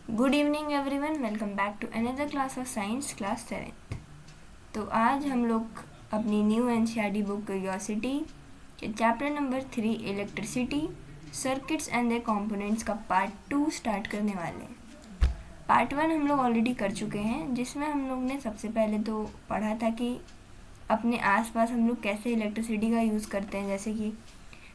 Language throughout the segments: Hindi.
Good evening everyone, welcome back to another class of science class 7th। तो आज हम लोग अपनी न्यू एनसीईआरटी बुक क्यूरियोसिटी के chapter number 3 electricity circuits and their components का पार्ट 2 स्टार्ट करने वाले हैं। पार्ट 1 हम लोग ऑलरेडी कर चुके हैं, जिसमें हम लोग ने सबसे पहले तो पढ़ा था कि अपने आसपास हम लोग कैसे इलेक्ट्रिसिटी का यूज़ करते हैं, जैसे कि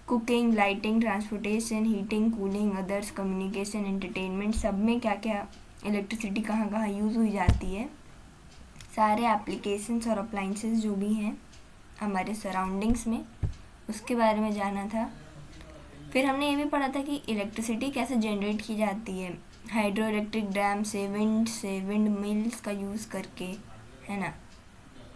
cooking, lighting, transportation, heating, cooling, others, communication, entertainment, सब में क्या क्या इलेक्ट्रिसिटी कहाँ कहाँ यूज़ हुई जाती है। सारे एप्लीकेशंस और अप्लाइंसेस जो भी हैं हमारे सराउंडिंग्स में, उसके बारे में जाना था। फिर हमने ये भी पढ़ा था कि इलेक्ट्रिसिटी कैसे जनरेट की जाती है, हाइड्रो इलेक्ट्रिक डैम से, विंड मिल्स का यूज़ करके, है ना।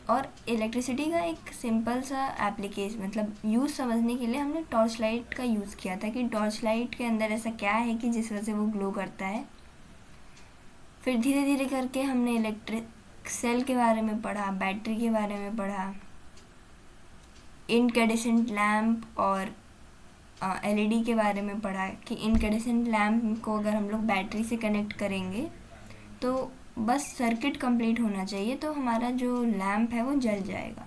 और इलेक्ट्रिसिटी का एक सिंपल सा एप्लीकेशन मतलब यूज़ समझने के लिए हमने टॉर्च लाइट का यूज़ किया था कि टॉर्च लाइट के अंदर ऐसा क्या है कि जिस वजह से वो ग्लो करता है। फिर धीरे धीरे करके हमने इलेक्ट्रिक सेल के बारे में पढ़ा, बैटरी के बारे में पढ़ा, इनकैंडेसेंट लैम्प और एलईडी के बारे में पढ़ा कि इनकैंडेसेंट लैम्प को अगर हम लोग बैटरी से कनेक्ट करेंगे तो बस सर्किट कंप्लीट होना चाहिए तो हमारा जो लैम्प है वो जल जाएगा।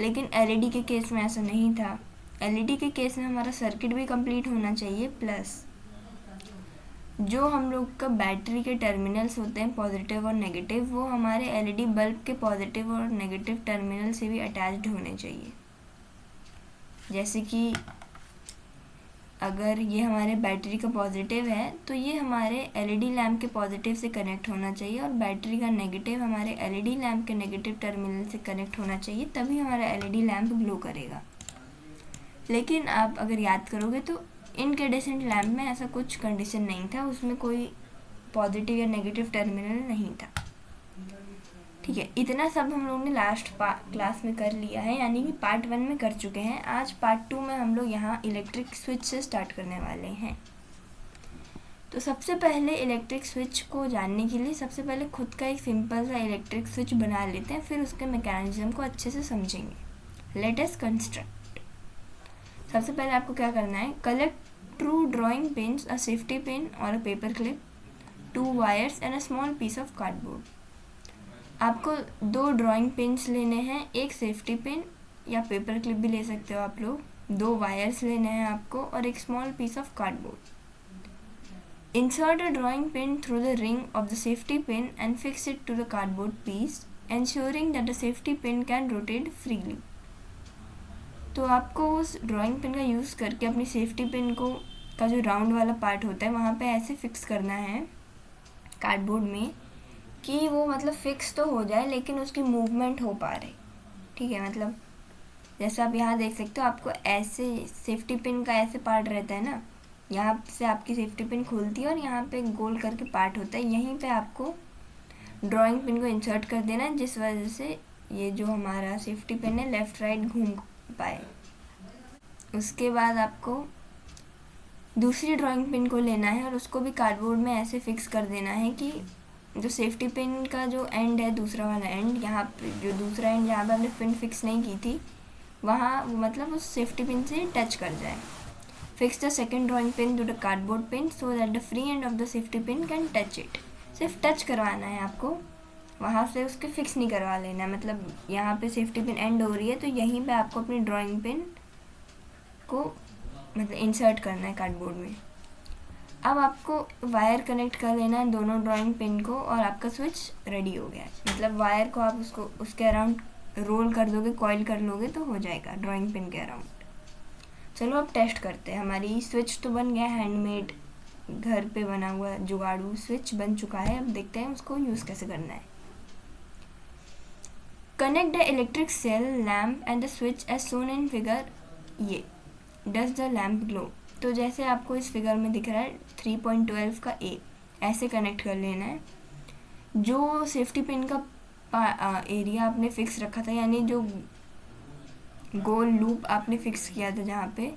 लेकिन एलईडी के केस में ऐसा नहीं था। एलईडी के केस में हमारा सर्किट भी कंप्लीट होना चाहिए, प्लस जो हम लोग का बैटरी के टर्मिनल्स होते हैं पॉजिटिव और नेगेटिव, वो हमारे एलईडी बल्ब के पॉजिटिव और नेगेटिव टर्मिनल से भी अटैच्ड होने चाहिए। जैसे कि अगर ये हमारे बैटरी का पॉजिटिव है तो ये हमारे एलईडी लैम्प के पॉजिटिव से कनेक्ट होना चाहिए, और बैटरी का नेगेटिव हमारे एलईडी लैम्प के नेगेटिव टर्मिनल से कनेक्ट होना चाहिए, तभी हमारा एलईडी लैम्प ग्लो करेगा। लेकिन आप अगर याद करोगे तो इनकैंडेसेंट लैम्प में ऐसा कुछ कंडीशन नहीं था, उसमें कोई पॉजिटिव या नेगेटिव टर्मिनल नहीं था। ठीक है, इतना सब हम लोग ने लास्ट क्लास में कर लिया है, यानी कि पार्ट 1 में कर चुके हैं। आज पार्ट 2 में हम लोग यहाँ इलेक्ट्रिक स्विच से स्टार्ट करने वाले हैं। तो सबसे पहले इलेक्ट्रिक स्विच को जानने के लिए सबसे पहले खुद का एक सिंपल सा इलेक्ट्रिक स्विच बना लेते हैं, फिर उसके मैकेनिज्म को अच्छे से समझेंगे। Let us construct. सबसे पहले आपको क्या करना है, collect 2 drawing pins, a safety pin और a paper clip, 2 wires and a small piece of cardboard. आपको 2 ड्राइंग पिन्स लेने हैं, एक सेफ्टी पिन या पेपर क्लिप भी ले सकते हो आप लोग, 2 वायर्स लेने हैं आपको और एक small piece of cardboard. Insert a drawing pin through the ring of the safety pin and fix it to the cardboard piece, ensuring that the safety pin can rotate freely। तो आपको उस ड्राइंग पिन का यूज़ करके अपनी सेफ्टी पिन को का जो राउंड वाला पार्ट होता है वहाँ पे ऐसे फिक्स करना है कार्डबोर्ड में कि वो मतलब फिक्स तो हो जाए लेकिन उसकी मूवमेंट हो पा रही। ठीक है, मतलब जैसे आप यहाँ देख सकते हो, आपको ऐसे सेफ्टी पिन का ऐसे पार्ट रहता है ना, यहाँ से आपकी सेफ्टी पिन खुलती है और यहाँ पे गोल करके पार्ट होता है, यहीं पे आपको ड्राइंग पिन को इंसर्ट कर देना है, जिस वजह से ये जो हमारा सेफ्टी पिन है लेफ़्ट राइट घूम पाए। उसके बाद आपको दूसरी ड्राइंग पिन को लेना है और उसको भी कार्डबोर्ड में ऐसे फिक्स कर देना है कि जो सेफ्टी पिन का जो एंड है, दूसरा वाला एंड, यहाँ पे जो दूसरा एंड जहाँ पे हमने पिन फिक्स नहीं की थी वहाँ मतलब उस सेफ्टी पिन से टच कर जाए। Fix the second drawing pin to the cardboard pin so that the free end of the safety pin can touch it. सिर्फ टच करवाना है आपको, वहाँ से उसके फिक्स नहीं करवा लेना है। मतलब यहाँ पे सेफ्टी पिन एंड हो रही है तो यहीं पे आपको अपनी ड्राइंग पिन को मतलब इंसर्ट करना है कार्डबोर्ड में। अब आपको वायर कनेक्ट कर लेना है दोनों ड्राइंग पिन को और आपका स्विच रेडी हो गया। मतलब वायर को आप उसको उसके अराउंड रोल कर दोगे, कॉइल कर लोगे तो हो जाएगा ड्राइंग पिन के अराउंड। चलो अब टेस्ट करते हैं। हमारी स्विच तो बन गया, हैंडमेड घर पे बना हुआ जुगाड़ू स्विच बन चुका है। अब देखते हैं उसको यूज़ कैसे करना है। Connect the electric cell, lamp and the switch as shown in figure ये। Does the lamp glow. तो जैसे आपको इस फिगर में दिख रहा है 3.12 का ए, ऐसे कनेक्ट कर लेना है। जो सेफ्टी पिन का एरिया आपने फिक्स रखा था, यानी जो गोल लूप आपने फिक्स किया था जहाँ पे,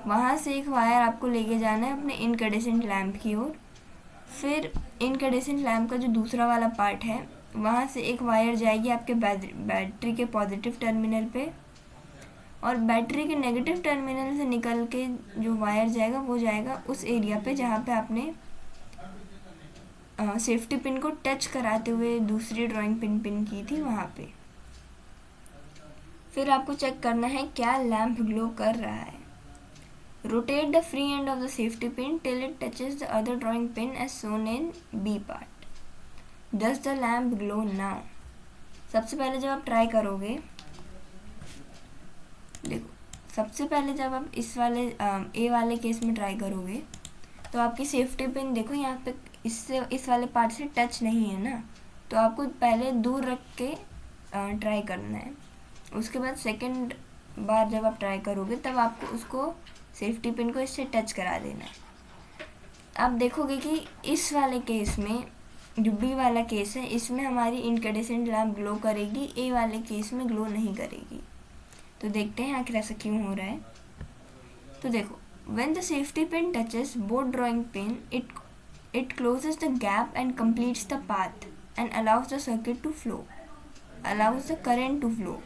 वहाँ से एक वायर आपको लेके जाना है अपने इनकैंडेसेंट लैम्प की ओर। फिर इनकैंडेसेंट लैम्प का जो दूसरा वाला पार्ट है वहाँ से एक वायर जाएगी आपके बैटरी के पॉजिटिव टर्मिनल पे, और बैटरी के नेगेटिव टर्मिनल से निकल के जो वायर जाएगा वो जाएगा उस एरिया पे जहाँ पे आपने सेफ्टी पिन को टच कराते हुए दूसरी ड्राइंग पिन की थी वहाँ पे। फिर आपको चेक करना है क्या लैम्प ग्लो कर रहा है। Rotate the free end of the safety pin till it touches the other drawing pin as shown in B part. Does the lamp glow now. सबसे पहले जब आप ट्राई करोगे, देखो सबसे पहले जब आप इस वाले ए वाले केस में ट्राई करोगे तो आपकी सेफ्टी पिन देखो यहाँ पे इससे इस वाले पार्ट से टच नहीं है ना, तो आपको पहले दूर रख के ट्राई करना है। उसके बाद सेकंड बार जब आप ट्राई करोगे तब आपको उसको सेफ्टी पिन को इससे टच करा देना है। आप देखोगे कि इस वाले केस में जो बी वाला केस है इसमें हमारी इनकैंडेसेंट लैम्प ग्लो करेगी, ए वाले केस में ग्लो नहीं करेगी। तो देखते हैं आखिर ऐसा क्यों हो रहा है। तो देखो, when the safety pin touches both drawing pin, it closes the gap and completes the path and allows the circuit to flow, allows the current to flow।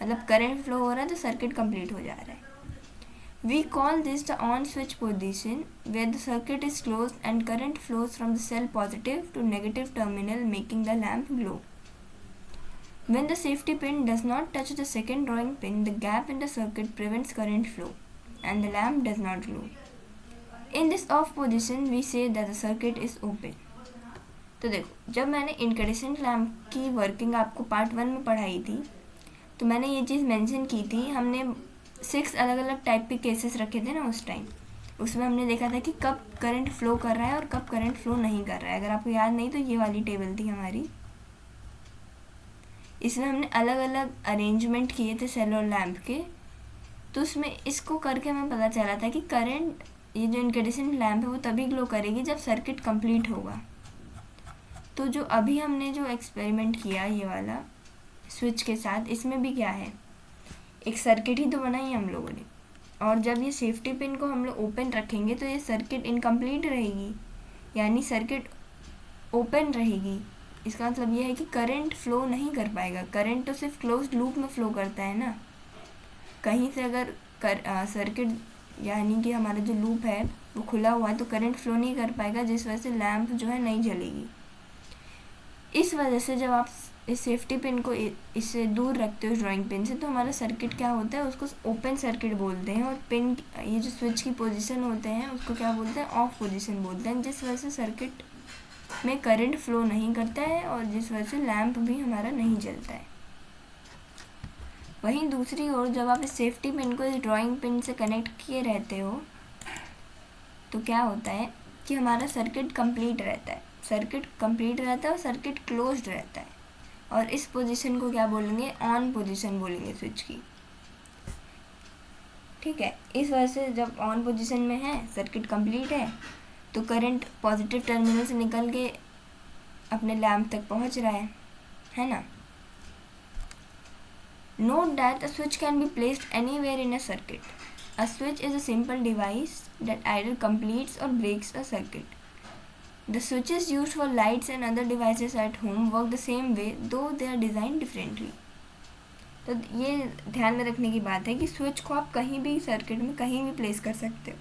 मतलब करंट फ्लो हो रहा है तो सर्किट कंप्लीट हो जा रहा है। We call this the on switch position where the circuit is closed and current flows from the cell positive to negative terminal making the lamp glow। When the safety pin does not touch the second drawing pin, the gap in the circuit prevents current flow and the lamp does not glow। In this off position, we say that the circuit is open। तो देखो, जब मैंने इनकैंडेसेंट लैम्प की वर्किंग आपको पार्ट 1 में पढ़ाई थी तो मैंने ये चीज़ मेंशन की थी। हमने 6 अलग अलग टाइप के केसेस रखे थे ना उस टाइम। उसमें हमने देखा था कि कब करंट फ्लो कर रहा है और कब करंट फ्लो नहीं कर रहा है। अगर आपको याद नहीं तो ये वाली टेबल थी हमारी। इसमें हमने अलग अलग अरेंजमेंट किए थे सेल और लैम्प के। तो उसमें इसको करके हमें पता चला था कि करंट, ये जो इनकैंडेसेंट लैम्प है वो तभी ग्लो करेगी जब सर्किट कंप्लीट होगा। तो जो अभी हमने जो एक्सपेरिमेंट किया ये वाला स्विच के साथ, इसमें भी क्या है, एक सर्किट ही तो बनाई हम लोगों ने, और जब ये सेफ्टी पिन को हम लोग ओपन रखेंगे तो ये सर्किट इनकम्प्लीट रहेगी, यानी सर्किट ओपन रहेगी। इसका मतलब ये है कि करंट फ्लो नहीं कर पाएगा। करंट तो सिर्फ क्लोज्ड लूप में फ्लो करता है ना। कहीं से अगर सर्किट यानी कि हमारा जो लूप है वो खुला हुआ है तो करंट फ्लो नहीं कर पाएगा, जिस वजह से लैम्प जो है नहीं जलेगी। इस वजह से जब आप इस सेफ्टी पिन को इससे दूर रखते हो ड्राइंग पिन से, तो हमारा सर्किट क्या होता है, उसको ओपन सर्किट बोलते हैं। और पिन, ये जो स्विच की पोजीशन होते हैं उसको क्या बोलते हैं, ऑफ पोजीशन बोलते हैं, जिस वजह से सर्किट में करंट फ्लो नहीं करता है और जिस वजह से लैम्प भी हमारा नहीं जलता है। वहीं दूसरी ओर जब आप इस सेफ्टी पिन को इस ड्राइंग पिन से कनेक्ट किए रहते हो तो क्या होता है कि हमारा सर्किट कंप्लीट रहता है। सर्किट कंप्लीट रहता है और सर्किट क्लोज्ड रहता है। और इस पोजीशन को क्या बोलेंगे, ऑन पोजीशन बोलेंगे स्विच की। ठीक है, इस वजह से जब ऑन पोजीशन में है, सर्किट कंप्लीट है, तो करंट पॉजिटिव टर्मिनल से निकल के अपने लैम्प तक पहुंच रहा है ना। Note that a switch can be placed anywhere in a circuit. A switch is a simple device that either completes or breaks a circuit. The switches used for lights and other devices at home work the same way, though they are designed differently. तो ये ध्यान में रखने की बात है कि स्विच को आप कहीं भी सर्किट में कहीं भी प्लेस कर सकते हो।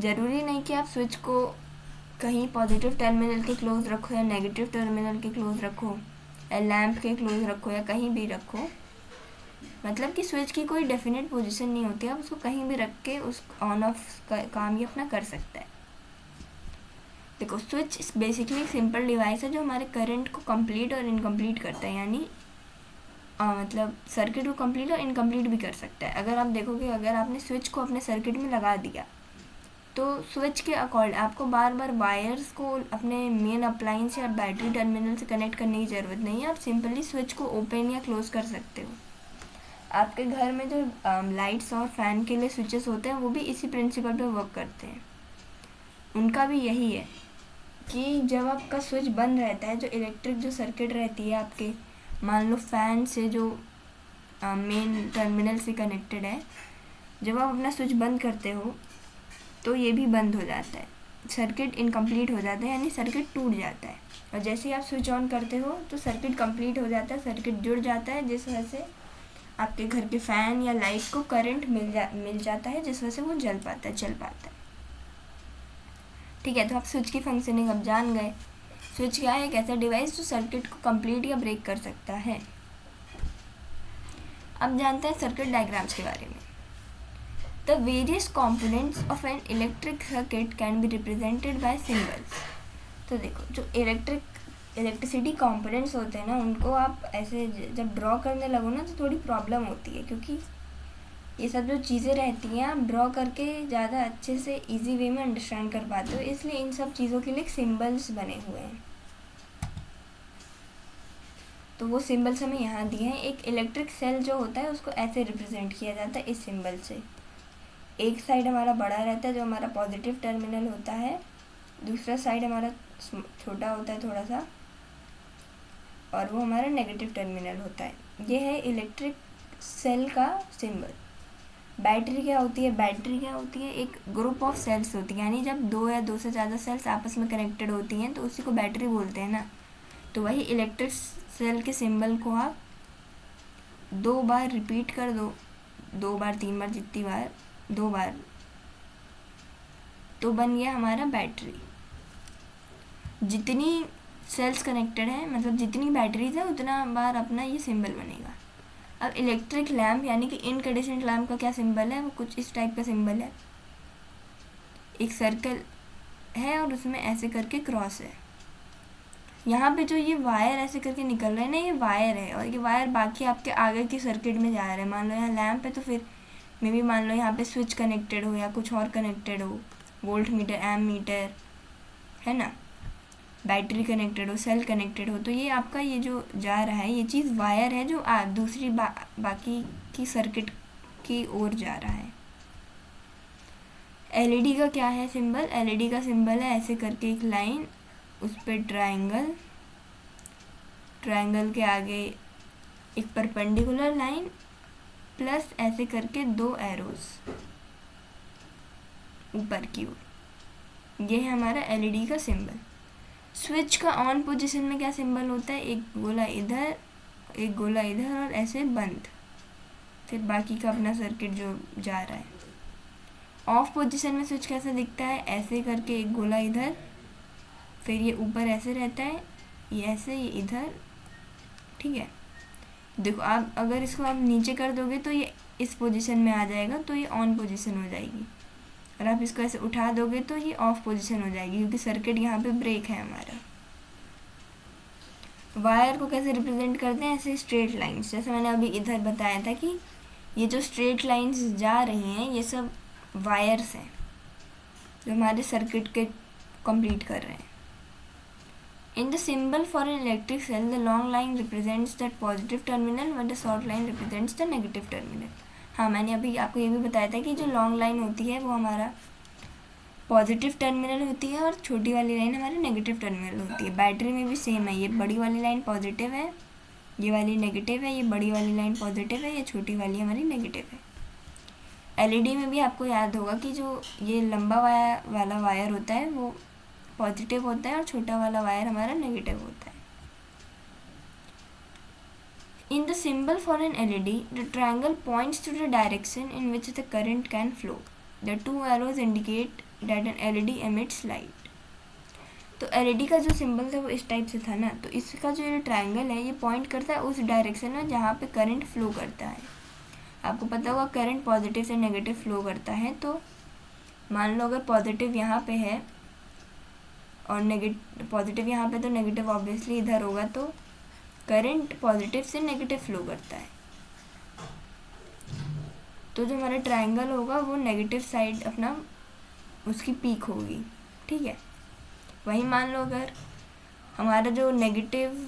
ज़रूरी नहीं कि आप स्विच को कहीं पॉजिटिव टर्मिनल के क्लोज रखो या नेगेटिव टर्मिनल के क्लोज रखो या लैम्प के क्लोज रखो या कहीं भी रखो। मतलब कि स्विच की कोई डेफिनेट पोजीशन नहीं होती, आप उसको कहीं भी रख के उस ऑन ऑफ का काम ही अपना कर सकता है। देखो, स्विच बेसिकली एक सिंपल डिवाइस है जो हमारे करंट को कंप्लीट और इनकम्प्लीट करता है, यानी मतलब सर्किट को कंप्लीट और इनकम्प्लीट भी कर सकता है। अगर आप देखोगे, अगर आपने स्विच को अपने सर्किट में लगा दिया तो स्विच के अकॉर्डिंग आपको बार बार वायर्स को अपने मेन अप्लायंस या बैटरी टर्मिनल से कनेक्ट करने की ज़रूरत नहीं है। आप सिंपली स्विच को ओपन या क्लोज कर सकते हो। आपके घर में जो लाइट्स और फैन के लिए स्विचेस होते हैं वो भी इसी प्रिंसिपल पे वर्क करते हैं। उनका भी यही है कि जब आपका स्विच बंद रहता है, जो इलेक्ट्रिक जो सर्किट रहती है आपके, मान लो फैन से जो मेन टर्मिनल से कनेक्टेड है, जब आप अपना स्विच बंद करते हो तो ये भी बंद हो जाता है, सर्किट इनकम्प्लीट हो जाता है, यानी सर्किट टूट जाता है। और जैसे ही आप स्विच ऑन करते हो तो सर्किट कंप्लीट हो जाता है, सर्किट जुड़ जाता है, जिस वजह से आपके घर के फ़ैन या लाइट को करंट मिल जाता है, जिस वजह से वो चल पाता है। ठीक है, तो आप स्विच की फंक्शनिंग अब जान गए। स्विच क्या है? एक ऐसा डिवाइस जो सर्किट को कंप्लीट या ब्रेक कर सकता है। अब जानते हैं सर्किट डायग्राम्स के बारे में। The various components of an electric circuit can be represented by symbols. तो देखो, जो इलेक्ट्रिसिटी कंपोनेंट्स होते हैं ना, उनको आप ऐसे जब ड्रॉ करने लगो ना तो थोड़ी प्रॉब्लम होती है, क्योंकि ये सब जो चीज़ें रहती हैं आप ड्रॉ करके ज़्यादा अच्छे से इजी वे में अंडरस्टैंड कर पाते हो, इसलिए इन सब चीज़ों के लिए सिंबल्स बने हुए हैं। तो वो सिंबल्स हमें यहाँ दिए हैं। एक इलेक्ट्रिक सेल जो होता है उसको ऐसे रिप्रेजेंट किया जाता है इस सिंबल से। एक साइड हमारा बड़ा रहता है जो हमारा पॉजिटिव टर्मिनल होता है, दूसरा साइड हमारा छोटा होता है थोड़ा सा, और वो हमारा नेगेटिव टर्मिनल होता है। ये है इलेक्ट्रिक सेल का सिंबल। बैटरी क्या होती है? बैटरी क्या होती है? एक ग्रुप ऑफ सेल्स होती है, यानी जब दो या दो से ज़्यादा सेल्स आपस में कनेक्टेड होती हैं तो उसी को बैटरी बोलते हैं ना। तो वही इलेक्ट्रिक सेल के सिंबल को आप 2 बार रिपीट कर दो, 2 बार 3 बार, जितनी बार, 2 बार, तो बन गया हमारा बैटरी। जितनी सेल्स कनेक्टेड है, मतलब जितनी बैटरीज है उतना बार अपना ये सिंबल बनेगा। अब इलेक्ट्रिक लैम्प यानी कि इनकैंडेसेंट लैम्प का क्या सिंबल है? वो कुछ इस टाइप का सिंबल है। एक सर्कल है और उसमें ऐसे करके क्रॉस है। यहाँ पे जो ये वायर ऐसे करके निकल रहा है ना, ये वायर है, और ये वायर बाकी आपके आगे की सर्किट में जा रहा है। मान लो यहाँ लैम्प है तो फिर मे भी मान लो यहाँ पे स्विच कनेक्टेड हो या कुछ और कनेक्टेड हो, वोल्ट मीटर, एम मीटर, है ना, बैटरी कनेक्टेड हो, सेल कनेक्टेड हो, तो ये आपका ये जो जा रहा है ये चीज़ वायर है जो दूसरी बाकी की सर्किट की ओर जा रहा है। एलईडी का क्या है सिंबल? एलईडी का सिंबल है ऐसे करके एक लाइन, उस पर ट्रायंगल, ट्रायंगल के आगे एक परपेंडिकुलर लाइन, प्लस ऐसे करके 2 एरोस ऊपर की ओर। ये है हमारा एलईडी का सिंबल। स्विच का ऑन पोजीशन में क्या सिंबल होता है? एक गोला इधर, एक गोला इधर, और ऐसे बंद, फिर बाकी का अपना सर्किट जो जा रहा है। ऑफ पोजीशन में स्विच कैसे दिखता है? ऐसे करके एक गोला इधर, फिर ये ऊपर ऐसे रहता है, ये ऐसे, ये इधर, ठीक है। देखो आप अगर इसको आप नीचे कर दोगे तो ये इस पोजीशन में आ जाएगा, तो ये ऑन पोजीशन हो जाएगी, और आप इसको ऐसे उठा दोगे तो ये ऑफ पोजीशन हो जाएगी, क्योंकि सर्किट यहाँ पे ब्रेक है हमारा। वायर को कैसे रिप्रेजेंट करते हैं? ऐसे स्ट्रेट लाइंस, जैसे मैंने अभी इधर बताया था कि ये जो स्ट्रेट लाइंस जा रही हैं ये सब वायर्स हैं जो हमारे सर्किट के कंप्लीट कर रहे हैं। In the symbol for an electric cell, the long line represents the positive terminal, while the short line represents the negative terminal. हाँ, मैंने अभी आपको ये भी बताया था कि जो लॉन्ग लाइन होती है वो हमारा पॉजिटिव टर्मिनल होती है और छोटी वाली लाइन हमारी नेगेटिव टर्मिनल होती है। बैटरी में भी सेम है, ये बड़ी वाली लाइन पॉजिटिव है, ये वाली नेगेटिव है, ये बड़ी वाली लाइन पॉजिटिव है, ये छोटी वाली हमारी नेगेटिव है। एलईडी में भी आपको याद होगा कि जो ये लंबा वाला वायर होता है वो पॉजिटिव होता है और छोटा वाला वायर हमारा नेगेटिव होता है। In the symbol for an LED, the triangle points to the direction in which the current can flow. The 2 arrows indicate that an LED emits light. तो LED का जो सिंबल था वो इस टाइप से था ना, तो इसका जो ट्रायंगल है ये पॉइंट करता है उस डायरेक्शन में जहाँ पे करंट फ्लो करता है। आपको पता होगा करंट पॉजिटिव से नेगेटिव फ्लो करता है, तो मान लो अगर पॉजिटिव यहाँ पे है और पॉजिटिव यहाँ पे, तो नेगेटिव ऑब्वियसली इधर होगा, तो करंट पॉजिटिव से नेगेटिव फ्लो करता है। तो जो हमारा ट्रायंगल होगा वो नेगेटिव साइड अपना उसकी पीक होगी, ठीक है। वही मान लो अगर हमारा जो नेगेटिव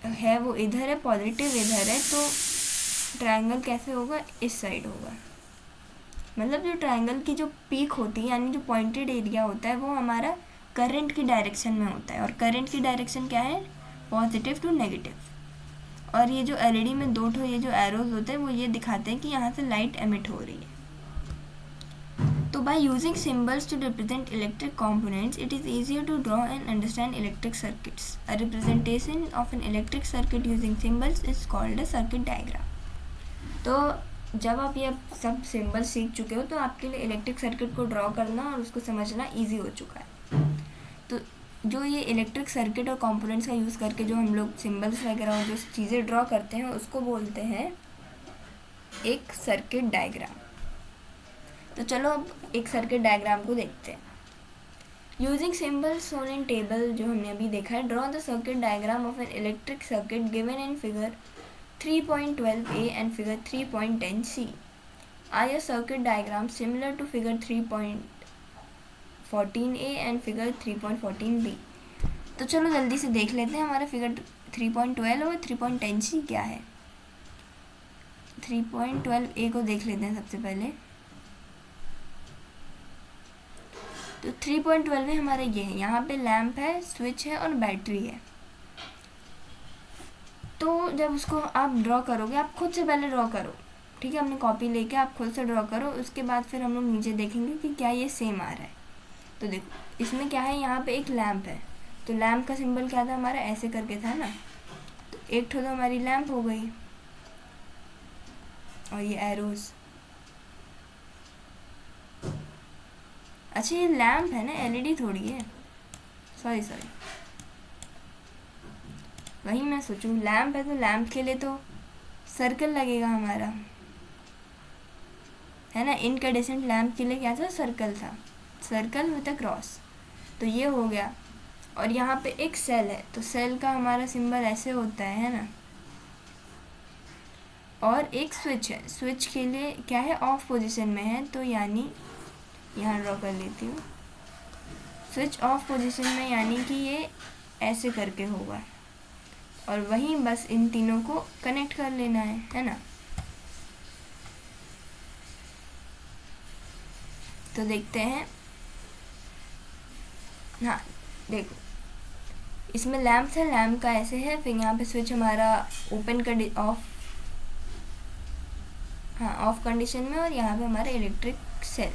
है वो इधर है, पॉजिटिव इधर है, तो ट्रायंगल कैसे होगा? इस साइड होगा। मतलब जो ट्रायंगल की जो पीक होती है यानी जो पॉइंटेड एरिया होता है वो हमारा करंट की डायरेक्शन में होता है, और करंट की डायरेक्शन क्या है? Positive to negative. और ये जो एलईडी में 2 ठो ये जो एरोज होते हैं वो ये दिखाते हैं कि यहाँ से लाइट एमिट हो रही है। तो by using symbols to represent electric components it is easier to draw and understand electric circuits. A representation of an electric circuit using symbols is called a circuit diagram. तो जब आप ये सब सिंबल सीख चुके हो तो आपके लिए इलेक्ट्रिक सर्किट को ड्रॉ करना और उसको समझना ईजी हो चुका है। तो जो ये इलेक्ट्रिक सर्किट और कंपोनेंट्स का यूज़ करके जो हम लोग सिंबल्स वगैरह और जो चीज़ें ड्रॉ करते हैं उसको बोलते हैं एक सर्किट डायग्राम। तो चलो अब एक सर्किट डायग्राम को देखते हैं। Using symbols shown in table, जो हमने अभी देखा है, draw the circuit diagram of an electric circuit given in figure 3.12a and figure 3.10c। Are your circuit diagram similar to figure 3.14a and figure 3.14b? तो चलो जल्दी से देख लेते हैं हमारा फिगर 3.12 और 3.10c क्या है। 3.12a को देख लेते हैं सबसे पहले। तो 3.12 में हमारा ये है, यहाँ पे लैंप है, स्विच है और बैटरी है। तो जब उसको आप ड्रॉ करोगे, आप खुद से पहले ड्रॉ करो, ठीक है, अपनी कॉपी लेके आप खुद से ड्रॉ करो। उसके बाद फिर हम लोग नीचे देखेंगे कि क्या ये सेम आ रहा है। तो देखो इसमें क्या है, यहाँ पे एक लैंप है, तो लैंप का सिंबल क्या था हमारा, ऐसे करके था ना। तो एक ठो तो हमारी लैंप हो गई और ये एरोज। अच्छा ये लैंप है ना, एलईडी थोड़ी है, सॉरी वही मैं सोचूं, लैंप है तो लैंप के लिए तो सर्कल लगेगा हमारा, है ना। इनकैंडेसेंट लैंप के लिए क्या था, सर्कल था, सर्कल विद अ क्रॉस। तो ये हो गया। और यहाँ पे एक सेल है, तो सेल का हमारा सिंबल ऐसे होता है ना। और एक स्विच है, स्विच के लिए क्या है, ऑफ पोजीशन में है, तो यानी यहाँ ड्रॉ कर लेती हूँ, स्विच ऑफ पोजीशन में, यानी कि ये ऐसे करके होगा। और वहीं बस इन तीनों को कनेक्ट कर लेना है ना। तो देखते हैं, हाँ देखो इसमें लैंप है, लैंप का ऐसे है, फिर यहाँ पे स्विच हमारा ओपन कर ऑफ कंडीशन में, और यहाँ पे हमारा इलेक्ट्रिक सेल,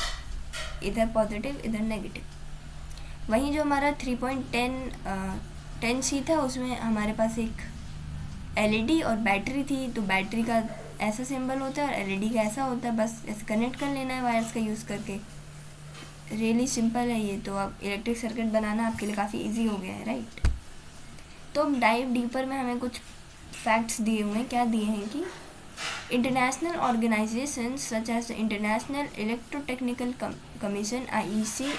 इधर पॉजिटिव इधर नेगेटिव। वहीं जो हमारा 3.10c था, उसमें हमारे पास एक एलईडी और बैटरी थी। तो बैटरी का ऐसा सिंबल होता है और एलईडी का ऐसा होता है, बस ऐसे कनेक्ट कर लेना है वायर्स का यूज़ करके। रियली सिंपल है ये, तो अब इलेक्ट्रिक सर्किट बनाना आपके लिए काफ़ी इजी हो गया है, राइट। तो अब डाइव डीपर में हमें कुछ फैक्ट्स दिए हुए हैं। क्या दिए हैं कि international organisations such as the International Electrotechnical Commission IEC,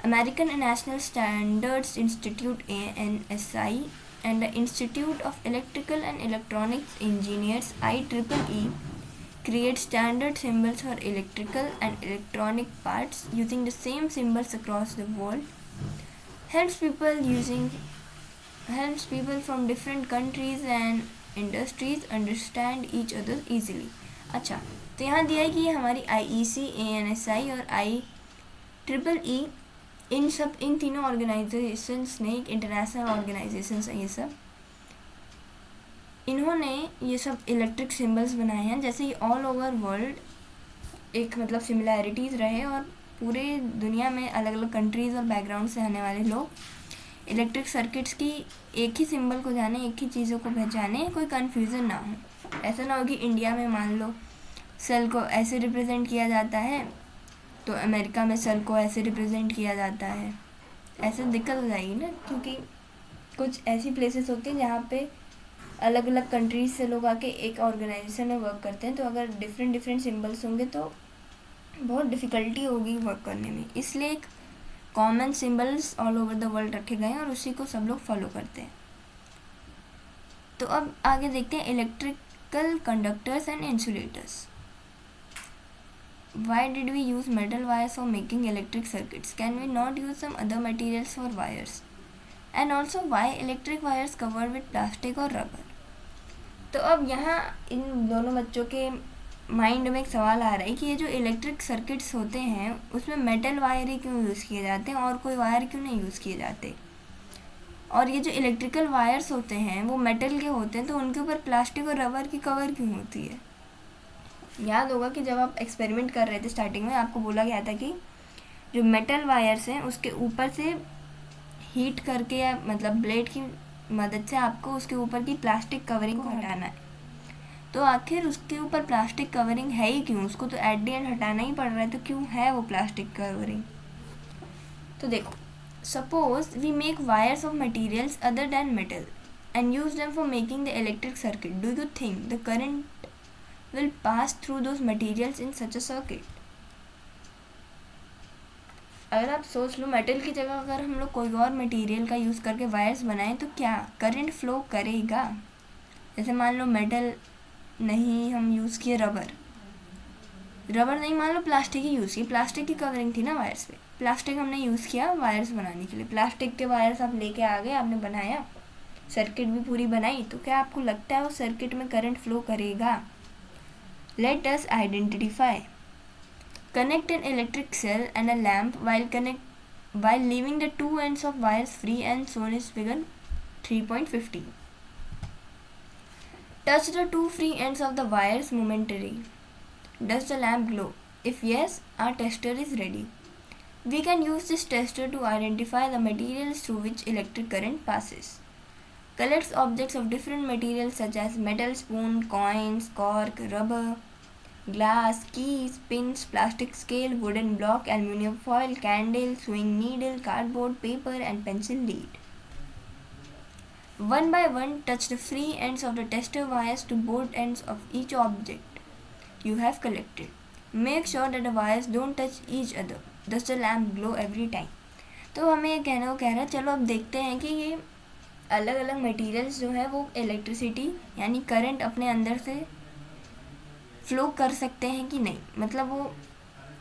American National Standards Institute ANSI, and the Institute of Electrical and Electronics Engineers IEEE create standard symbols for electrical and electronic parts using the same symbols across the world. Helps people from different countries and industries understand each other easily. अच्छा, तो यहाँ दिया है कि ये हमारी IEC, ANSI और IEEE, इन तीनों ऑर्गेनाइजेशंस ने, एक इंटरनेशनल ऑर्गेनाइजेशंस है ये सब, इन्होंने ये सब इलेक्ट्रिक सिंबल्स बनाए हैं, जैसे ये ऑल ओवर वर्ल्ड एक मतलब सिमिलैरिटीज़ रहे, और पूरे दुनिया में अलग अलग कंट्रीज़ और बैकग्राउंड से आने वाले लोग इलेक्ट्रिक सर्किट्स की एक ही सिंबल को जाने, एक ही चीज़ों को पहचाने, कोई कन्फ्यूज़न ना हो। ऐसा ना हो कि इंडिया में मान लो सेल को ऐसे रिप्रेजेंट किया जाता है, तो अमेरिका में सेल को ऐसे रिप्रेजेंट किया जाता है, ऐसे दिक्कत हो जाएगी ना, क्योंकि कुछ ऐसी प्लेसेस होती हैं जहाँ पे अलग अलग कंट्रीज से लोग आके एक ऑर्गेनाइजेशन में वर्क करते हैं। तो अगर डिफरेंट सिंबल्स होंगे तो बहुत डिफ़िकल्टी होगी वर्क करने में, इसलिए एक common symbols all over the world रखे गए हैं और उसी को सब लोग फॉलो करते हैं। तो अब आगे देखते हैं electrical conductors and insulators. Why did we use metal wires for making electric circuits? Can we not use some other materials for wires? And also why electric wires covered with plastic or rubber? तो अब यहाँ इन दोनों बच्चों के माइंड में एक सवाल आ रहा है कि ये जो इलेक्ट्रिक सर्किट्स होते हैं उसमें मेटल वायर ही क्यों यूज़ किए जाते हैं और कोई वायर क्यों नहीं यूज़ किए जाते, और ये जो इलेक्ट्रिकल वायर्स होते हैं वो मेटल के होते हैं, तो उनके ऊपर प्लास्टिक और रबर की कवर क्यों होती है। याद होगा कि जब आप एक्सपेरिमेंट कर रहे थे स्टार्टिंग में, आपको बोला गया था कि जो मेटल वायर्स हैं उसके ऊपर से हीट करके या मतलब ब्लेड की मदद से आपको उसके ऊपर की प्लास्टिक कवरिंग को हटाना है। तो आखिर उसके ऊपर प्लास्टिक कवरिंग है ही क्यों, उसको तो एट द एंड हटाना ही पड़ रहा है, तो क्यों है वो प्लास्टिक कवरिंग। तो देखो Suppose we make wires of materials other than metal and use them for making the electric circuit. Do you think the current will pass through those materials in such a circuit? अगर आप सोच लो, मेटल की जगह अगर हम लोग कोई और मटेरियल का यूज़ करके वायर्स बनाएं तो क्या करंट फ्लो करेगा? जैसे मान लो मेटल नहीं हम यूज़ किए, रबर नहीं, मान लो प्लास्टिक ही यूज़ की, प्लास्टिक की कवरिंग थी ना वायर्स पे, प्लास्टिक हमने यूज़ किया वायर्स बनाने के लिए, प्लास्टिक के वायर्स आप लेके आ गए, आपने बनाया, सर्किट भी पूरी बनाई, तो क्या आपको लगता है वो सर्किट में करंट फ्लो करेगा? Let us identify. Connect an electric cell and a lamp while leaving the two ends of wires free, and shown is figure 3.15. Touch the two free ends of the wires momentarily. Does the lamp glow? If yes, our tester is ready. We can use this tester to identify the materials through which electric current passes. Collects objects of different materials such as metal spoon, coins, cork, rubber, glass, keys, pins, plastic scale, wooden block, aluminium foil, candle, sewing needle, cardboard, paper, and pencil lead. One by one, touch the free ends of the tester wires to both ends of each object you have collected. Make sure that the wires don't touch each other. Does the lamp glow every time? तो हमें ये कहना कह रहा है, चलो अब देखते हैं कि ये अलग अलग मटेरियल्स जो है वो इलेक्ट्रिसिटी यानी करंट अपने अंदर से फ्लो कर सकते हैं कि नहीं, मतलब वो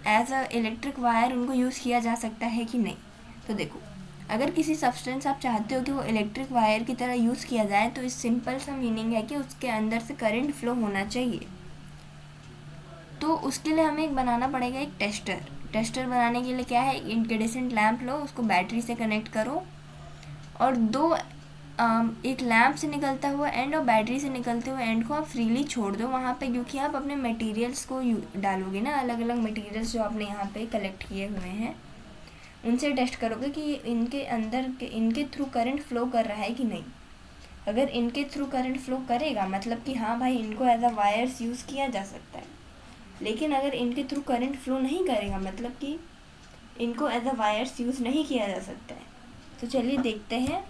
एज अ इलेक्ट्रिक वायर उनको यूज़ किया जा सकता है कि नहीं. तो देखो, अगर किसी सब्सटेंस आप चाहते हो कि वो इलेक्ट्रिक वायर की तरह यूज़ किया जाए तो इस सिंपल सा मीनिंग है कि उसके अंदर से करंट फ्लो होना चाहिए. तो उसके लिए हमें एक बनाना पड़ेगा एक टेस्टर. टेस्टर बनाने के लिए क्या है, इनकेंडेसेंट लैम्प लो, उसको बैटरी से कनेक्ट करो और एक लैम्प से निकलता हुआ एंड और बैटरी से निकलते हुए एंड को आप फ्रीली छोड़ दो वहाँ पे, क्योंकि आप अपने मटेरियल्स को डालोगे ना, अलग अलग मटेरियल्स जो आपने यहाँ पे कलेक्ट किए हुए हैं उनसे टेस्ट करोगे कि इनके अंदर इनके थ्रू करंट फ्लो कर रहा है कि नहीं. अगर इनके थ्रू करंट फ्लो करेगा मतलब कि हाँ भाई इनको एज अ वायर्स यूज़ किया जा सकता है. लेकिन अगर इनके थ्रू करंट फ्लो नहीं करेगा मतलब कि इनको एज अ वायर्स यूज़ नहीं किया जा सकता है. तो चलिए देखते हैं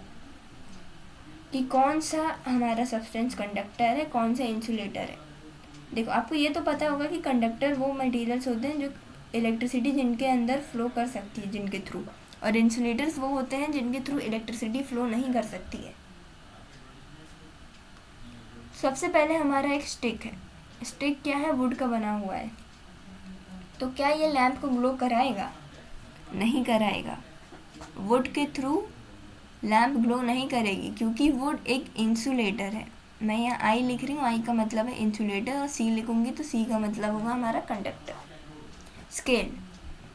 कि कौन सा हमारा सब्सटेंस कंडक्टर है, कौन सा इंसुलेटर है. देखो, आपको ये तो पता होगा कि कंडक्टर वो मटेरियल्स होते हैं जो इलेक्ट्रिसिटी जिनके अंदर फ्लो कर सकती है जिनके थ्रू, और इंसुलेटर्स वो होते हैं जिनके थ्रू इलेक्ट्रिसिटी फ्लो नहीं कर सकती है. सबसे पहले हमारा एक स्टिक है. स्टिक क्या है, वुड का बना हुआ है. तो क्या ये लैम्प को ग्लो कराएगा? नहीं कराएगा. वुड के थ्रू लैम्प ग्लो नहीं करेगी क्योंकि वुड एक इंसुलेटर है. मैं यहाँ आई लिख रही हूँ, आई का मतलब है इंसुलेटर, और सी लिखूँगी तो सी का मतलब होगा हमारा कंडक्टर. स्केल.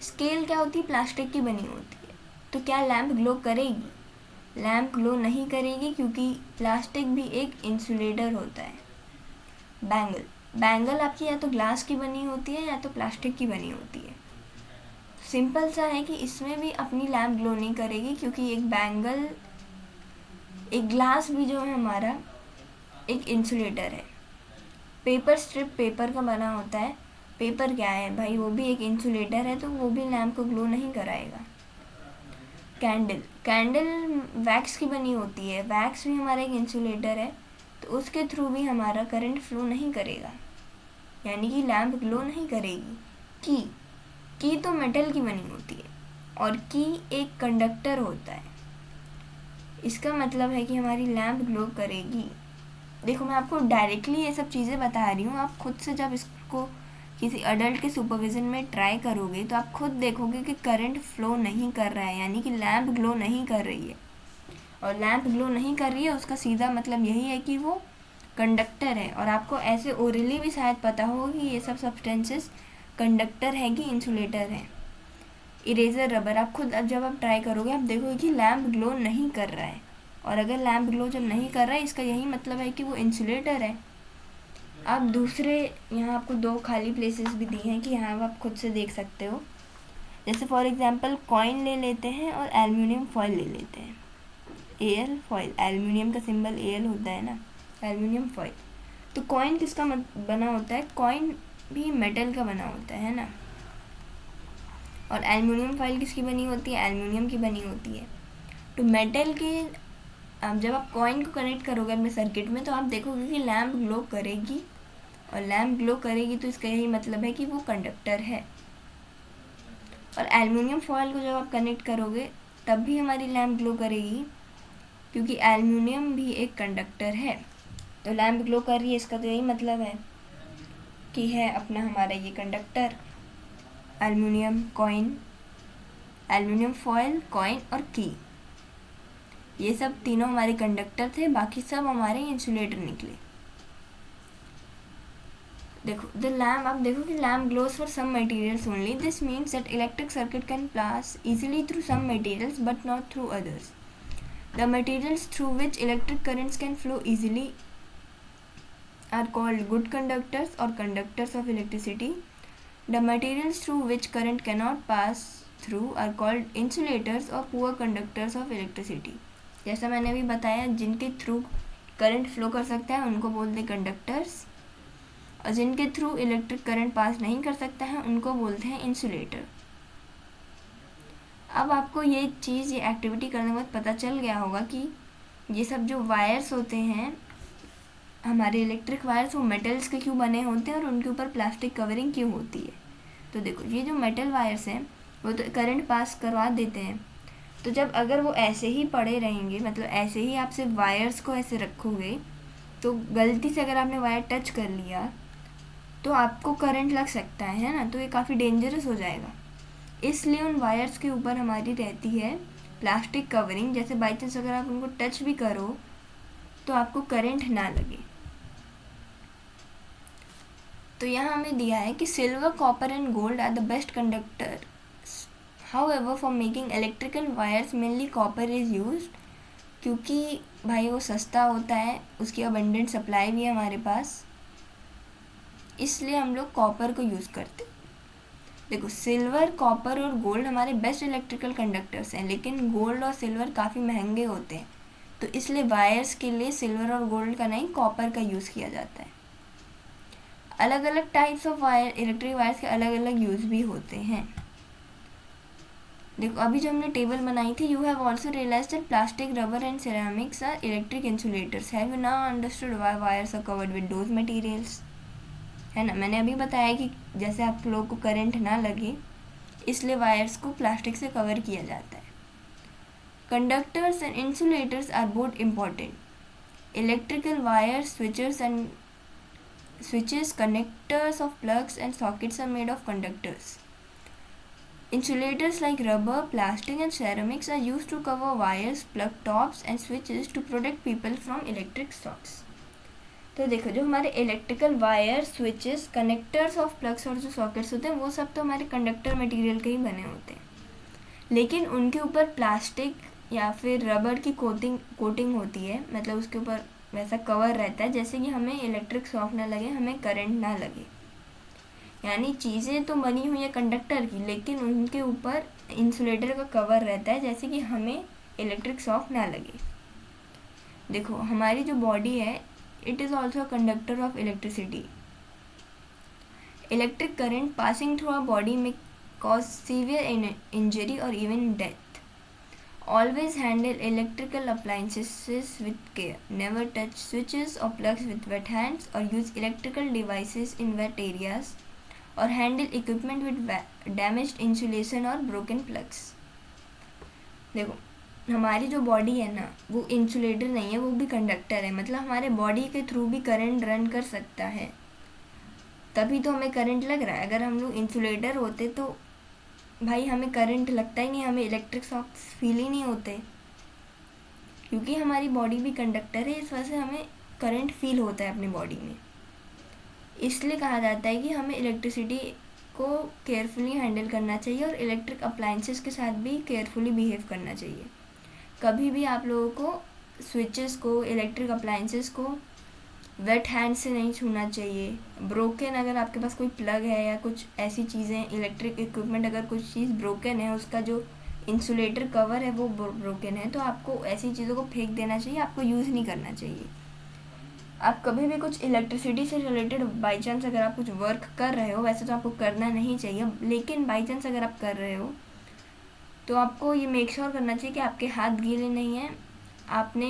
स्केल क्या होती है, प्लास्टिक की बनी होती है. तो क्या लैम्प ग्लो करेगी? लैम्प ग्लो नहीं करेगी क्योंकि प्लास्टिक भी एक इंसुलेटर होता है. बैंगल. बैंगल आपकी या तो ग्लास की बनी होती है या तो प्लास्टिक की बनी होती है. सिंपल सा है कि इसमें भी अपनी लैम्प ग्लो नहीं करेगी क्योंकि एक ग्लास भी जो है हमारा एक इंसुलेटर है. पेपर स्ट्रिप पेपर का बना होता है. पेपर क्या है भाई, वो भी एक इंसुलेटर है, तो वो भी लैम्प को ग्लो नहीं कराएगा. कैंडल. कैंडल वैक्स की बनी होती है. वैक्स भी हमारा एक इंसुलेटर है, तो उसके थ्रू भी हमारा करंट फ्लो नहीं करेगा, यानी कि लैम्प ग्लो नहीं करेगी. की तो मेटल की बनी होती है और की एक कंडक्टर होता है. इसका मतलब है कि हमारी लैम्प ग्लो करेगी. देखो, मैं आपको डायरेक्टली ये सब चीज़ें बता रही हूँ. आप खुद से जब इसको किसी अडल्ट के सुपरविज़न में ट्राई करोगे तो आप खुद देखोगे कि करंट फ्लो नहीं कर रहा है, यानी कि लैम्प ग्लो नहीं कर रही है. और लैम्प ग्लो नहीं कर रही है उसका सीधा मतलब यही है कि वो कंडक्टर है. और आपको ऐसे ओरली भी शायद पता हो कि ये सब सब्सटेंसेस कंडक्टर है कि इंसुलेटर है. Eraser, rubber. आप खुद जब आप ट्राई करोगे आप देखोगे कि लैम्प ग्लो नहीं कर रहा है, और अगर लैम्प ग्लो जब नहीं कर रहा है इसका यही मतलब है कि वो इंसुलेटर है. आप दूसरे यहाँ आपको 2 खाली प्लेसेस भी दी हैं कि यहाँ आप खुद से देख सकते हो. जैसे फॉर एग्जांपल कॉइन ले लेते हैं और एल्युमिनियम फॉयल ले लेते हैं. एल फॉयल, एल्युमिनियम का सिंबल एल होता है ना, एल्युमिनियम फॉयल. तो कॉइन किसका बना होता है? कॉइन भी मेटल का बना होता है ना. और एल्युमिनियम फॉयल किसकी बनी होती है? एल्युमिनियम की बनी होती है। तो मेटल के अब जब आप कॉइन को कनेक्ट करोगे अपने सर्किट में तो आप देखोगे कि लैम्प ग्लो करेगी, और लैम्प ग्लो करेगी तो इसका यही मतलब है कि वो कंडक्टर है। और एल्युमिनियम फॉयल को जब आप कनेक्ट करोगे तब भी हमारी लैम्प ग्लो करेगी, क्योंकि एल्युमिनियम भी एक कंडक्टर है। तो लैम्प ग्लो कर रही है, इसका तो यही मतलब है कि है अपना हमारा ये conductor. Aluminium coin, aluminium foil, coin और की, ये सब तीनों हमारे कंडक्टर थे, बाकी सब हमारे इंसुलेटर निकले। देखो द लैम्प, आप देखो कि lamp glows for some materials only, this means that electric circuit can pass easily through some materials but not through others. The materials through which electric currents can flow easily are called good conductors or conductors of electricity. The materials through which current cannot pass through are called insulators or poor conductors of electricity. जैसा मैंने अभी बताया, जिनके थ्रू करंट फ्लो कर सकता है उनको बोलते हैं कंडक्टर्स, और जिनके थ्रू इलेक्ट्रिक करंट पास नहीं कर सकता है उनको बोलते हैं इंसुलेटर। अब आपको ये चीज़, ये एक्टिविटी करने के बाद पता चल गया होगा कि ये सब जो वायर्स होते हैं हमारे इलेक्ट्रिक वायर्स, वो मेटल्स के क्यों बने होते हैं और उनके ऊपर प्लास्टिक कवरिंग क्यों होती है। तो देखो ये जो मेटल वायर्स हैं वो तो करंट पास करवा देते हैं, तो जब अगर वो ऐसे ही पड़े रहेंगे, मतलब ऐसे ही आप सिर्फ वायर्स को ऐसे रखोगे, तो गलती से अगर आपने वायर टच कर लिया तो आपको करंट लग सकता है ना, तो ये काफ़ी डेंजरस हो जाएगा। इसलिए उन वायर्स के ऊपर हमारी रहती है प्लास्टिक कवरिंग, जैसे बाई चांस अगर आप उनको टच भी करो तो आपको करंट ना लगे। तो यहाँ हमें दिया है कि silver, copper and gold are the best conductor. However, for making electrical wires mainly copper is used, क्योंकि भाई वो सस्ता होता है, उसकी अबंडेंट सप्लाई भी है हमारे पास, इसलिए हम लोग कॉपर को यूज़ करते। देखो सिल्वर, कॉपर और गोल्ड हमारे बेस्ट इलेक्ट्रिकल कंडक्टर्स हैं, लेकिन गोल्ड और सिल्वर काफ़ी महंगे होते हैं, तो इसलिए वायर्स के लिए सिल्वर और गोल्ड का नहीं, कॉपर का यूज़ किया जाता है। अलग अलग types of wire, electric wires के अलग अलग यूज़ भी होते हैं। देखो अभी जो हमने टेबल बनाई थी, you have also realise that plastic, rubber and ceramics are electric insulators. Have you now understood why wires are covered with those materials, है ना। मैंने अभी बताया कि जैसे आप लोग को करंट ना लगे इसलिए वायर्स को प्लास्टिक से कवर किया जाता है। Conductors and insulators are both important. Electrical wires, switches, connectors of plugs and sockets are made of conductors. Insulators like rubber, plastic and ceramics are used to cover wires, plug tops and switches to protect people from electric shocks. तो देखो जो हमारे electrical wire, switches, connectors of plugs और जो सॉकेट्स होते हैं वो सब तो हमारे कंडक्टर मटेरियल के ही बने होते हैं, लेकिन उनके ऊपर प्लास्टिक या फिर रबर की कोटिंग होती है, मतलब उसके ऊपर वैसा कवर रहता है जैसे कि हमें इलेक्ट्रिक शॉक ना लगे, हमें करंट ना लगे। यानी चीज़ें तो बनी हुई है कंडक्टर की, लेकिन उनके ऊपर इंसुलेटर का कवर रहता है जैसे कि हमें इलेक्ट्रिक शॉक ना लगे। देखो हमारी जो बॉडी है, it is also a conductor of electricity. Electric current passing through our body में कॉज सीवियर इंजरी और even death. Always handle electrical appliances with care. Never touch switches or plugs with wet hands, or use electrical devices in wet areas, or handle equipment with damaged insulation or broken plugs. देखो हमारी जो बॉडी है ना, वो इंसुलेटर नहीं है, वो भी कंडक्टर है, मतलब हमारे बॉडी के थ्रू भी करंट रन कर सकता है, तभी तो हमें करंट लग रहा है। अगर हम लोग इंसुलेटर होते तो भाई हमें करंट लगता ही नहीं, हमें इलेक्ट्रिक शॉक्स फील ही नहीं होते, क्योंकि हमारी बॉडी भी कंडक्टर है, इस वजह से हमें करंट फील होता है अपनी बॉडी में। इसलिए कहा जाता है कि हमें इलेक्ट्रिसिटी को केयरफुली हैंडल करना चाहिए और इलेक्ट्रिक अप्लाइंसेस के साथ भी केयरफुली बिहेव करना चाहिए। कभी भी आप लोगों को स्विचेस को, इलेक्ट्रिक अप्लाइंसेस को वेट हैंड से नहीं छूना चाहिए। ब्रोकन, अगर आपके पास कोई प्लग है या कुछ ऐसी चीज़ें, इलेक्ट्रिक इक्विपमेंट, अगर कुछ चीज़ ब्रोकन है, उसका जो इंसुलेटर कवर है वो ब्रोकन है, तो आपको ऐसी चीज़ों को फेंक देना चाहिए, आपको यूज़ नहीं करना चाहिए। आप कभी भी कुछ इलेक्ट्रिसिटी से रिलेटेड बाई चांस अगर आप कुछ वर्क कर रहे हो, वैसे तो आपको करना नहीं चाहिए, लेकिन बाई चांस अगर आप कर रहे हो तो आपको ये मेक श्योर करना चाहिए कि आपके हाथ गीले नहीं हैं, आपने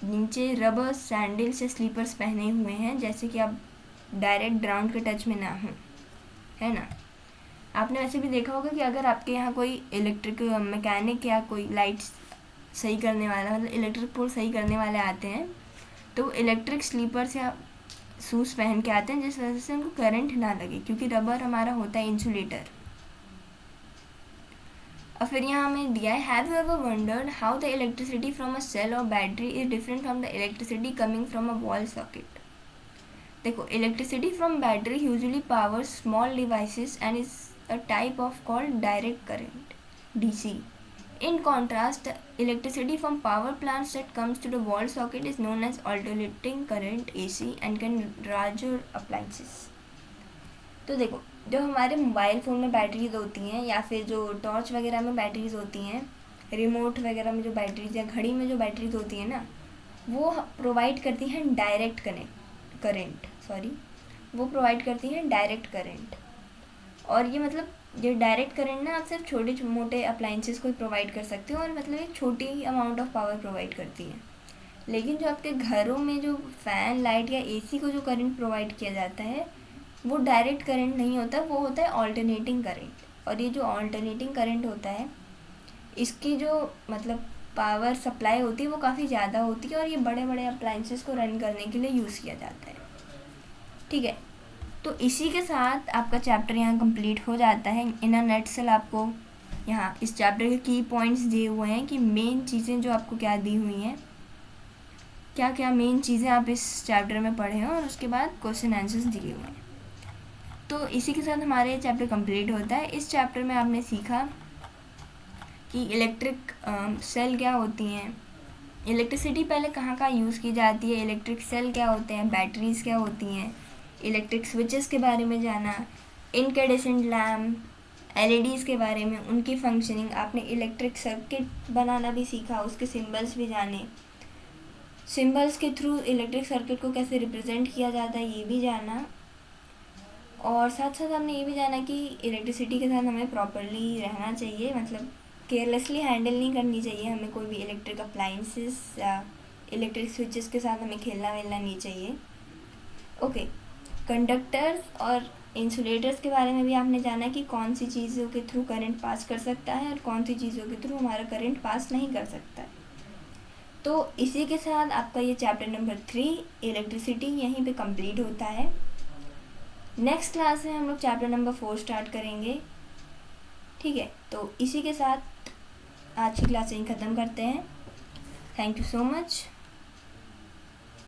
नीचे रबर सैंडल्स या स्लीपर्स पहने हुए हैं, जैसे कि आप डायरेक्ट ग्राउंड के टच में ना हो, है ना। आपने वैसे भी देखा होगा कि अगर आपके यहाँ कोई इलेक्ट्रिक मैकेनिक या कोई लाइट्स सही करने वाला, मतलब इलेक्ट्रिक पोल सही करने वाले आते हैं, तो इलेक्ट्रिक स्लीपर्स या शूज़ पहन के आते हैं, जिस वजह से उनको करंट ना लगे, क्योंकि रबर हमारा होता है इंसुलेटर। और फिर यहाँ हमें दिया है, have you ever wondered how the electricity from a cell और battery is different from the electricity coming from a wall socket. देखो, electricity from battery usually powers small devices and is a type of called direct current DC. In contrast, the electricity from power plants that comes to the wall socket is known as alternating current AC and can larger appliances. तो देखो, जो हमारे मोबाइल फ़ोन में बैटरीज होती हैं या फिर जो टॉर्च वगैरह में बैटरीज होती हैं, रिमोट वगैरह में जो बैटरीज या घड़ी में जो बैटरीज होती हैं ना, वो प्रोवाइड करती हैं डायरेक्ट करंट, वो प्रोवाइड करती हैं डायरेक्ट करंट। और ये मतलब ये डायरेक्ट करंट ना आप सिर्फ छोटे मोटे अप्लाइंसेस को प्रोवाइड कर सकते हो, और मतलब एक छोटी अमाउंट ऑफ पावर प्रोवाइड करती है। लेकिन जो आपके घरों में जो फ़ैन, लाइट या एसी को जो करंट प्रोवाइड किया जाता है, वो डायरेक्ट करंट नहीं होता, वो होता है ऑल्टरनेटिंग करंट। और ये जो ऑल्टरनेटिंग करंट होता है, इसकी जो मतलब पावर सप्लाई होती है वो काफ़ी ज़्यादा होती है, और ये बड़े बड़े अप्लाइंसेस को रन करने के लिए यूज़ किया जाता है। ठीक है, तो इसी के साथ आपका चैप्टर यहाँ कंप्लीट हो जाता है। इन अ नटसेल आपको यहाँ इस चैप्टर के की पॉइंट्स दिए हुए हैं कि मेन चीज़ें जो आपको क्या दी हुई हैं, क्या क्या मेन चीज़ें आप इस चैप्टर में पढ़े हैं, और उसके बाद क्वेश्चन आंसर्स दिए हुए हैं। तो इसी के साथ हमारे चैप्टर कंप्लीट होता है। इस चैप्टर में आपने सीखा कि इलेक्ट्रिक सेल क्या होती हैं, इलेक्ट्रिसिटी पहले कहाँ कहाँ यूज़ की जाती है, इलेक्ट्रिक सेल क्या होते हैं, बैटरीज़ क्या होती हैं, इलेक्ट्रिक स्विचेस के बारे में जाना, इनकैंडेसेंट लैम्प, एलईडीज़ के बारे में, उनकी फंक्शनिंग, आपने इलेक्ट्रिक सर्किट बनाना भी सीखा, उसके सिंबल्स भी जाने, सिंबल्स के थ्रू इलेक्ट्रिक सर्किट को कैसे रिप्रेजेंट किया जाता है ये भी जाना। और साथ साथ हमने ये भी जाना कि इलेक्ट्रिसिटी के साथ हमें प्रॉपरली रहना चाहिए, मतलब केयरलेसली हैंडल नहीं करनी चाहिए हमें कोई भी इलेक्ट्रिक अप्लाइंसेस या इलेक्ट्रिक स्विचेस के साथ हमें खेलना वेलना नहीं चाहिए। ओके, कंडक्टर्स और इंसुलेटर्स के बारे में भी आपने जाना कि कौन सी चीज़ों के थ्रू करंट पास कर सकता है और कौन सी चीज़ों के थ्रू हमारा करंट पास नहीं कर सकता है। तो इसी के साथ आपका ये चैप्टर नंबर 3 इलेक्ट्रिसिटी यहीं पे कंप्लीट होता है। नेक्स्ट क्लास में हम लोग चैप्टर नंबर 4 स्टार्ट करेंगे। ठीक है, तो इसी के साथ आज की क्लास यहीं ख़त्म करते हैं। Thank you so much.